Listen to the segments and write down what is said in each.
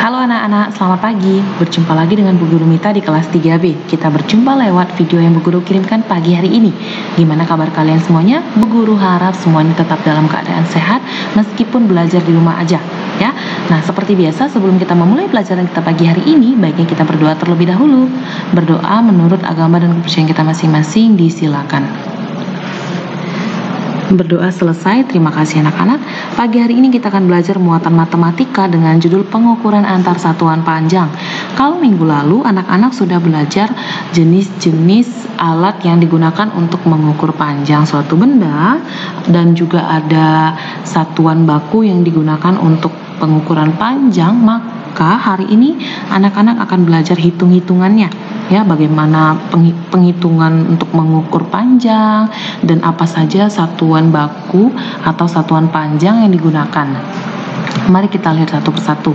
Halo anak-anak, selamat pagi. Berjumpa lagi dengan Bu Guru Mita di kelas 3B. Kita berjumpa lewat video yang Bu Guru kirimkan pagi hari ini. Gimana kabar kalian semuanya? Bu Guru harap semuanya tetap dalam keadaan sehat meskipun belajar di rumah aja, ya. Nah, seperti biasa sebelum kita memulai pelajaran kita pagi hari ini, baiknya kita berdoa terlebih dahulu. Berdoa menurut agama dan kepercayaan kita masing-masing disilakan. Berdoa selesai, terima kasih anak-anak. Pagi hari ini kita akan belajar muatan matematika dengan judul pengukuran antar satuan panjang. Kalau minggu lalu anak-anak sudah belajar jenis-jenis alat yang digunakan untuk mengukur panjang suatu benda, dan juga ada satuan baku yang digunakan untuk pengukuran panjang, maka hari ini anak-anak akan belajar hitung-hitungannya, ya, bagaimana penghitungan untuk mengukur panjang dan apa saja satuan baku atau satuan panjang yang digunakan. Mari kita lihat satu persatu.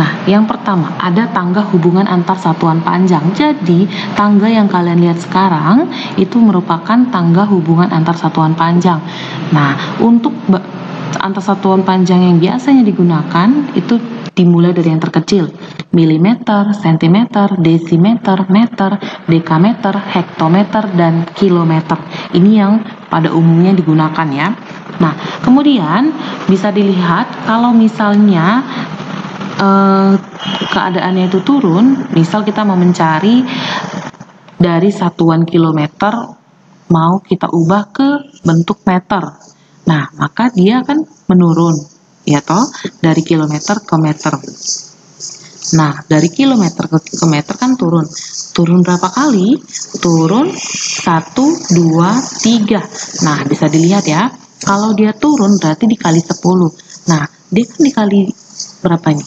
Nah, yang pertama ada tangga hubungan antar satuan panjang. Jadi, tangga yang kalian lihat sekarang itu merupakan tangga hubungan antar satuan panjang. Nah, untuk antar satuan panjang yang biasanya digunakan itu dimulai dari yang terkecil, milimeter, sentimeter, desimeter, meter, dekameter, hektometer, dan kilometer. Ini yang pada umumnya digunakan, ya. Nah, kemudian bisa dilihat kalau misalnya keadaannya itu turun, misal kita mau mencari dari satuan kilometer mau kita ubah ke bentuk meter. Nah, maka dia akan menurun, ya toh, dari kilometer ke meter. Nah, dari kilometer ke meter kan turun. Turun berapa kali? Turun 1, 2, 3. Nah, bisa dilihat ya. Kalau dia turun berarti dikali 10. Nah, dia kan dikali berapa ini?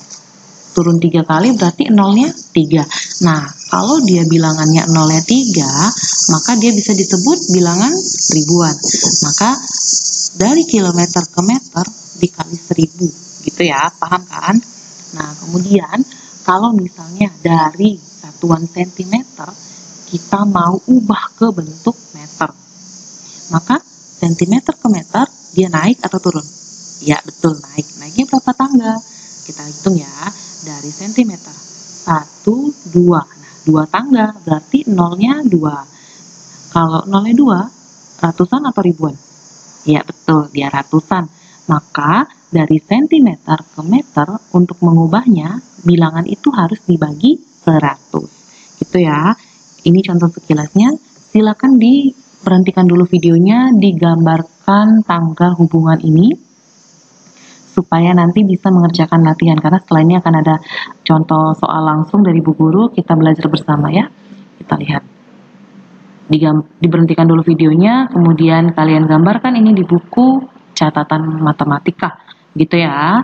Turun 3 kali berarti nolnya 3. Nah, kalau dia bilangannya nolnya 3, maka dia bisa disebut bilangan ribuan. Maka dari kilometer ke meter dikali 1000, gitu ya, paham kan? Nah, kemudian kalau misalnya dari satuan sentimeter kita mau ubah ke bentuk meter, maka sentimeter ke meter dia naik atau turun? Ya, betul, naik. Naiknya berapa tangga? Kita hitung ya, dari sentimeter 1, 2. Nah, 2 tangga berarti nolnya 2. Kalau nolnya 2, ratusan atau ribuan? Ya, betul, dia ratusan. Maka dari sentimeter ke meter untuk mengubahnya bilangan itu harus dibagi 100. Gitu ya. Ini contoh sekilasnya. Silakan diberhentikan dulu videonya, digambarkan tangga hubungan ini supaya nanti bisa mengerjakan latihan, karena setelah ini akan ada contoh soal langsung dari Bu Guru, kita belajar bersama ya. Kita lihat. Diberhentikan dulu videonya, kemudian kalian gambarkan ini di buku catatan matematika, gitu ya,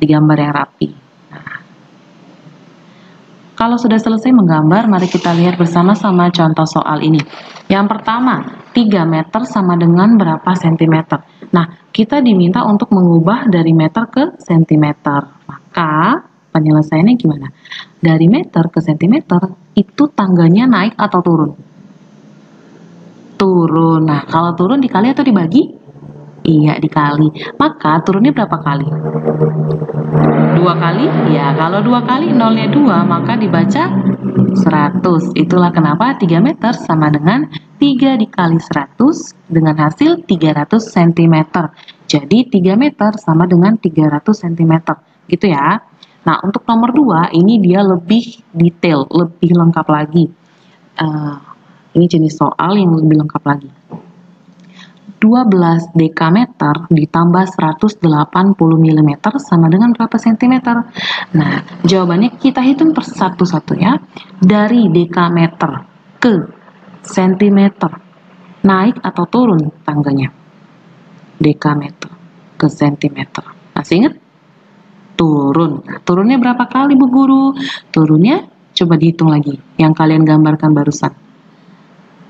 digambar yang rapi. Nah, kalau sudah selesai menggambar, mari kita lihat bersama-sama contoh soal ini. Yang pertama, 3 meter sama dengan berapa sentimeter? Nah, kita diminta untuk mengubah dari meter ke sentimeter. Maka penyelesaiannya gimana? Dari meter ke sentimeter itu tangganya naik atau turun? Turun. Nah, kalau turun dikali atau dibagi? Iya, dikali. Maka turunnya berapa kali? 2 kali? Ya, kalau 2 kali nolnya 2, maka dibaca 100. Itulah kenapa 3 meter sama dengan 3 dikali 100 dengan hasil 300 cm. Jadi 3 meter sama dengan 300 cm. Gitu ya. Nah, untuk nomor 2, ini dia lebih detail, lebih lengkap lagi. Ini jenis soal yang lebih lengkap lagi. 12 dekameter ditambah 180 mm sama dengan berapa sentimeter? Nah, jawabannya kita hitung per satu-satu ya. Dari dekameter ke sentimeter, naik atau turun tangganya? Dekameter ke sentimeter. Masih ingat? Turun. Nah, turunnya berapa kali Bu Guru? Turunnya coba dihitung lagi. Yang kalian gambarkan barusan.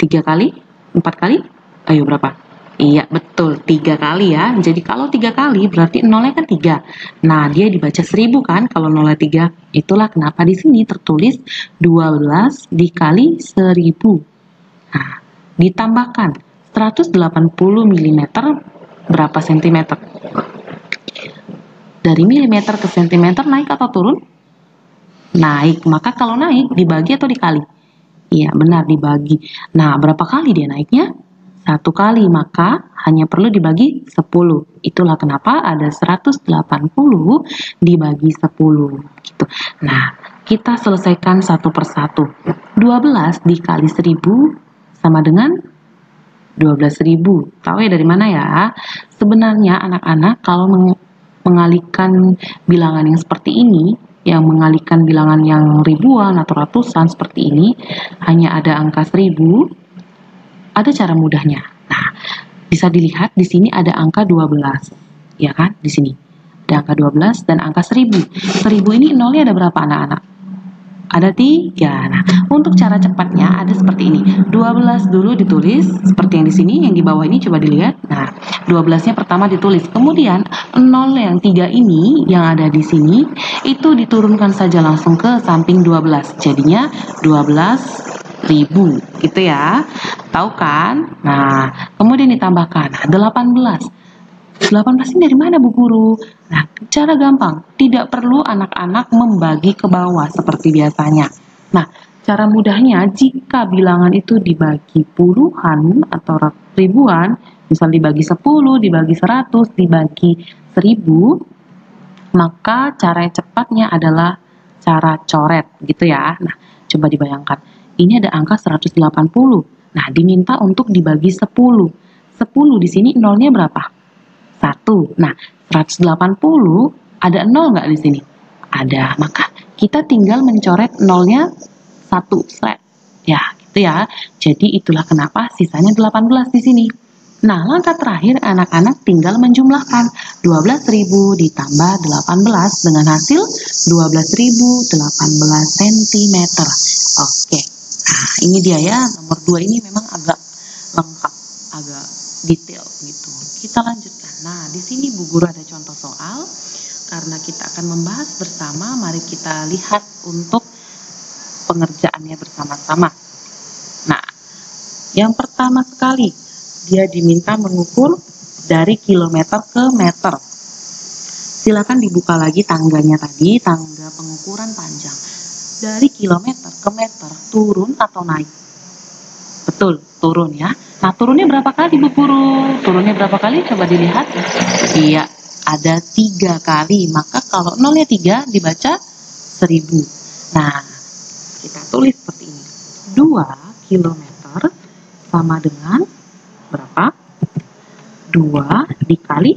3 kali? 4 kali? Ayo berapa? Iya, betul, 3 kali ya. Jadi kalau 3 kali berarti nolnya kan 3. Nah, dia dibaca 1000 kan kalau nolnya 3. Itulah kenapa di sini tertulis 12 dikali 1000. Nah, ditambahkan 180 mm berapa sentimeter? Dari milimeter ke sentimeter naik atau turun? Naik. Maka kalau naik dibagi atau dikali? Iya, benar dibagi. Nah, berapa kali dia naiknya? 1 kali, maka hanya perlu dibagi 10. Itulah kenapa ada 180 dibagi 10. Gitu. Nah, kita selesaikan satu persatu. 12 dikali 1000 sama dengan 12.000. Tahu ya dari mana ya? Sebenarnya anak-anak kalau mengalihkan bilangan yang seperti ini, yang mengalihkan bilangan yang ribuan atau ratusan seperti ini, hanya ada angka 1000, ada cara mudahnya. Nah, bisa dilihat di sini ada angka 12, ya kan? Di sini ada angka 12 dan angka 1000. 1000 ini nolnya ada berapa anak-anak? Ada 3. Nah, untuk cara cepatnya ada seperti ini. 12 dulu ditulis seperti yang di sini, yang di bawah ini coba dilihat. Nah, 12-nya pertama ditulis. Kemudian 0 yang 3 ini yang ada di sini itu diturunkan saja langsung ke samping 12. Jadinya 12.000 gitu ya. Tahu kan? Nah, kemudian ditambahkan 18. 18 ini dari mana Bu Guru? Nah, cara gampang, tidak perlu anak-anak membagi ke bawah seperti biasanya. Nah, cara mudahnya jika bilangan itu dibagi puluhan atau ribuan, misal dibagi 10, dibagi 100, dibagi 1000, maka cara yang cepatnya adalah cara coret gitu ya. Nah, coba dibayangkan, ini ada angka 180. Nah, diminta untuk dibagi 10. 10 di sini nolnya berapa? 1. Nah, 180 ada 0 nggak di sini? Ada. Maka kita tinggal mencoret nolnya 1 slide. Ya, gitu ya. Jadi itulah kenapa sisanya 18 di sini. Nah, langkah terakhir anak-anak tinggal menjumlahkan 12.000 ditambah 18 dengan hasil 12.018 cm. Oke. Nah, ini dia ya. Nomor 2 ini memang agak lengkap, agak detail gitu. Kita lanjutkan. Nah, di sini Bu Guru ada contoh soal. Karena kita akan membahas bersama, mari kita lihat untuk pengerjaannya bersama-sama. Nah, yang pertama sekali, dia diminta mengukur dari kilometer ke meter. Silakan dibuka lagi tangganya tadi, tangga pengukuran panjang. Dari kilometer ke meter, turun atau naik? Betul, turun ya. Nah, turunnya berapa kali Bu Guru? Turunnya berapa kali? Coba dilihat. Iya, ada 3 kali. Maka kalau nolnya 3 dibaca 1000. Nah, kita tulis seperti ini. 2 km sama dengan berapa? 2 dikali,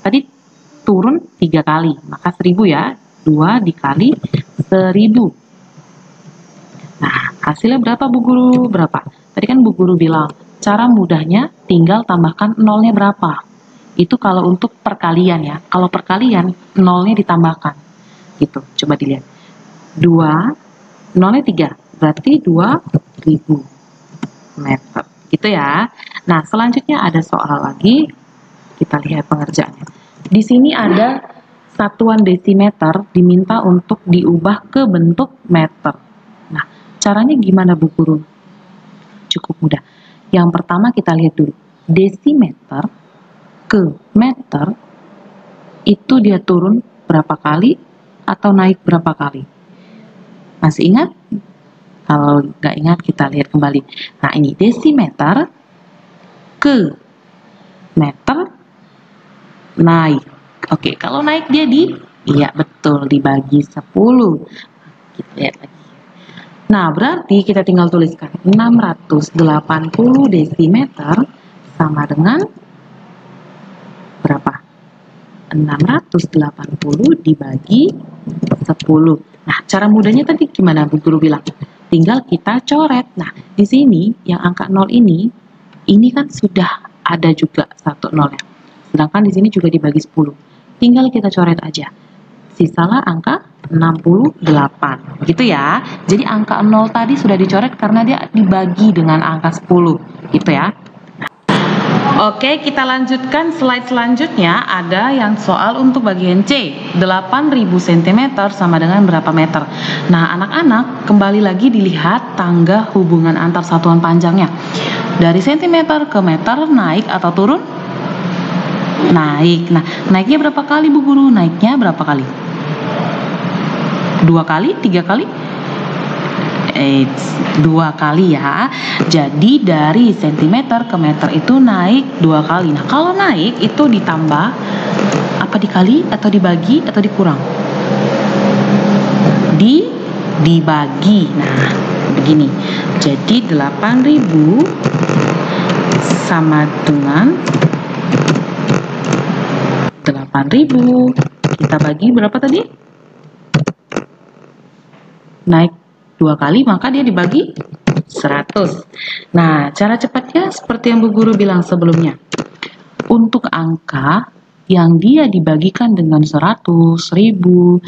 tadi turun 3 kali. Maka 1000 ya. 2 dikali 1000. Nah, hasilnya berapa Bu Guru? Berapa? Tadi kan Bu Guru bilang, cara mudahnya tinggal tambahkan nolnya berapa. Itu kalau untuk perkalian ya. Kalau perkalian, nolnya ditambahkan. Gitu, coba dilihat. 2, nolnya 3. Berarti 2000 meter. Gitu ya. Nah, selanjutnya ada soal lagi. Kita lihat pengerjaannya. Di sini ada satuan desimeter diminta untuk diubah ke bentuk meter. Nah, caranya gimana Bu Guru? Cukup mudah. Yang pertama kita lihat dulu. Desimeter ke meter itu dia turun berapa kali atau naik berapa kali? Masih ingat? Kalau nggak ingat kita lihat kembali. Nah, ini desimeter ke meter naik. Oke, kalau naik dia iya betul, dibagi 10. Kita lihat lagi. Nah, berarti kita tinggal tuliskan 680 desimeter sama dengan berapa? 680 dibagi 10. Nah, cara mudahnya tadi gimana Bu Guru bilang? Tinggal kita coret. Nah, di sini yang angka 0 ini kan sudah ada juga 1 0 ya. Sedangkan di sini juga dibagi 10. Tinggal kita coret aja. Sisalah angka 68 gitu ya. Jadi angka 0 tadi sudah dicoret karena dia dibagi dengan angka 10 gitu ya. Oke, kita lanjutkan slide selanjutnya. Ada yang soal untuk bagian C. 8000 cm sama dengan berapa meter? Nah, anak-anak kembali lagi dilihat tangga hubungan antar satuan panjangnya. Dari cm ke meter naik atau turun? naik. Nah, naiknya berapa kali Bu Guru? Naiknya berapa kali? 2 kali? 3 kali? 2 kali ya. Jadi dari sentimeter ke meter itu naik 2 kali. Nah, kalau naik itu ditambah apa, dikali atau dibagi atau dikurang? Dibagi. Nah, begini. Jadi 8.000 sama dengan 8.000. Kita bagi berapa tadi? Naik 2 kali, maka dia dibagi 100. Nah, cara cepatnya seperti yang Bu Guru bilang sebelumnya. Untuk angka yang dia dibagikan dengan 100, 1000,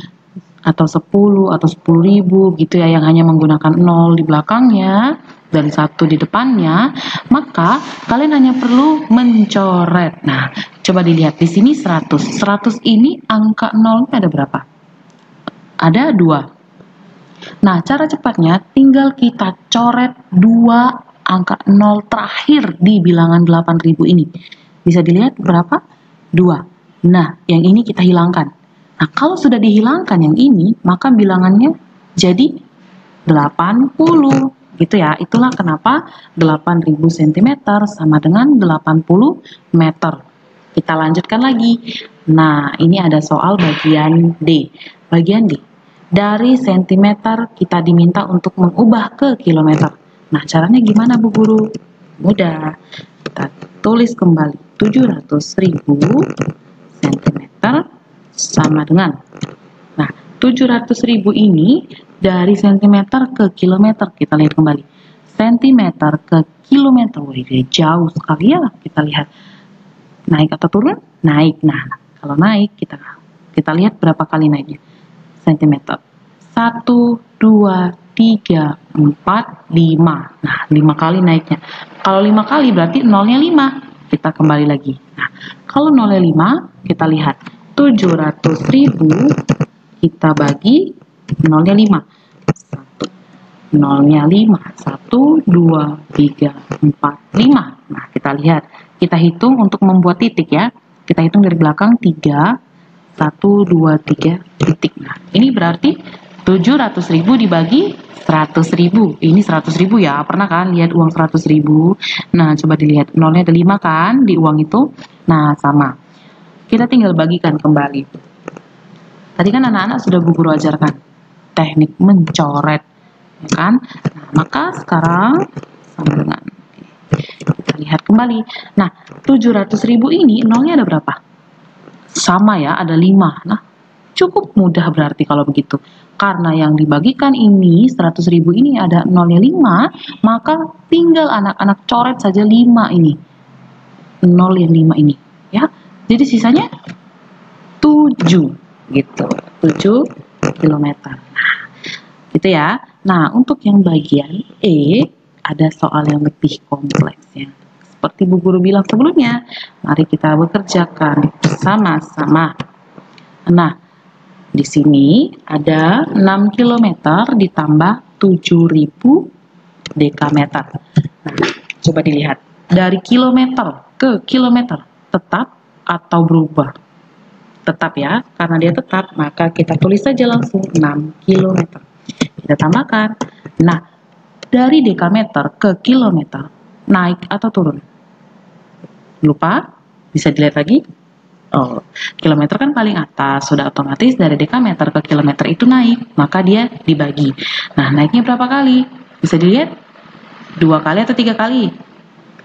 atau 10, atau 10.000 gitu ya, yang hanya menggunakan 0 di belakangnya dan 1 di depannya, maka kalian hanya perlu mencoret. Nah, coba dilihat di sini 100. 100 ini angka 0-nya ada berapa? Ada 2. Nah, cara cepatnya tinggal kita coret 2 angka 0 terakhir di bilangan 8.000 ini. Bisa dilihat berapa? 2. Nah, yang ini kita hilangkan. Nah, kalau sudah dihilangkan yang ini, maka bilangannya jadi 80. Gitu ya. Itulah kenapa 8.000 cm sama dengan 80 meter. Kita lanjutkan lagi. Nah, ini ada soal bagian D. Bagian D. Dari sentimeter kita diminta untuk mengubah ke kilometer. Nah, caranya gimana Bu Guru? Mudah. Kita tulis kembali 700.000 cm sama dengan, nah 700.000 ini dari sentimeter ke kilometer. Kita lihat kembali, sentimeter ke kilometer. Wah, dia jauh sekali ya. Kita lihat naik atau turun? Naik. Nah, kalau naik kita lihat berapa kali naiknya. Sentimeter 1, 2, 3, 4, 5. Nah, 5 kali naiknya. Kalau 5 kali berarti nolnya 5. Kita kembali lagi. Nah, kalau nolnya 5, kita lihat 700.000 kita bagi nolnya 5. 1, nolnya 5. 1, 2, 3, 4, 5. Nah, kita lihat. Kita hitung untuk membuat titik ya. Kita hitung dari belakang 3, 1, 2, 3 titik. Nah, ini berarti 700.000 dibagi 100.000. Ini 100.000 ya. Pernah kan lihat uang 100.000? Nah, coba dilihat. Nolnya ada 5 kan di uang itu. Nah, sama. Kita tinggal bagikan kembali. Tadi kan anak-anak sudah Bu Guru ajarkan teknik mencoret, ya kan? Nah, maka sekarang sama dengan, kita lihat kembali. Nah, 700.000 ini nolnya ada berapa? Sama ya, ada 5. Nah, cukup mudah berarti kalau begitu. Karena yang dibagikan ini 100.000 ini ada nolnya 5, maka tinggal anak-anak coret saja 5 ini. 0 yang 5 ini, ya. Jadi sisanya 7 gitu. 7 km. Nah, gitu ya. Nah, untuk yang bagian E ada soal yang lebih kompleks ya. Seperti Bu Guru bilang sebelumnya, mari kita bekerjakan sama-sama. Nah, di sini ada 6 km ditambah 7.000 dekameter. Nah, coba dilihat. Dari kilometer ke kilometer tetap atau berubah? Tetap ya, karena dia tetap, maka kita tulis saja langsung 6 km. Kita tambahkan. Nah, dari dekameter ke kilometer, naik atau turun? Lupa? Bisa dilihat lagi? Oh, kilometer kan paling atas, sudah otomatis dari dekameter ke kilometer itu naik, maka dia dibagi. Nah, naiknya berapa kali? Bisa dilihat? 2 kali atau 3 kali?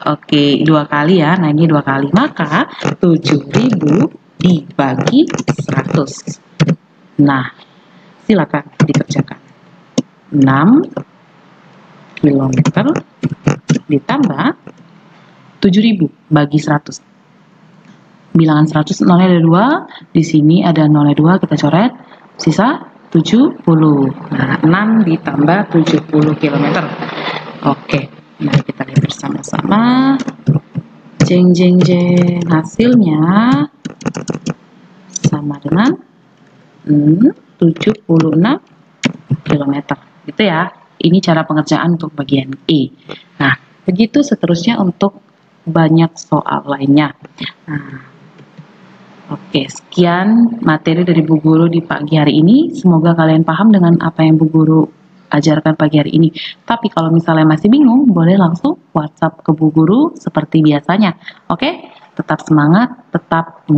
Oke, 2 kali ya, naiknya 2 kali. Maka 7.000 dibagi 100. Nah, silakan dikerjakan. 6 km ditambah 7.000 bagi 100. Bilangan 100 nolnya ada 2, di sini ada nolnya 2, kita coret, sisa 70. Nah, 6 ditambah 70 km. Oke, mari kita lihat bersama-sama. Jeng jeng jeng, hasilnya sama dengan 76 km. Gitu ya. Ini cara pengerjaan untuk bagian E. Nah, begitu seterusnya untuk banyak soal lainnya. Nah, Oke, sekian materi dari Bu Guru di pagi hari ini. Semoga kalian paham dengan apa yang Bu Guru ajarkan pagi hari ini. Tapi kalau misalnya masih bingung, boleh langsung WhatsApp ke Bu Guru seperti biasanya. Oke, tetap semangat, tetap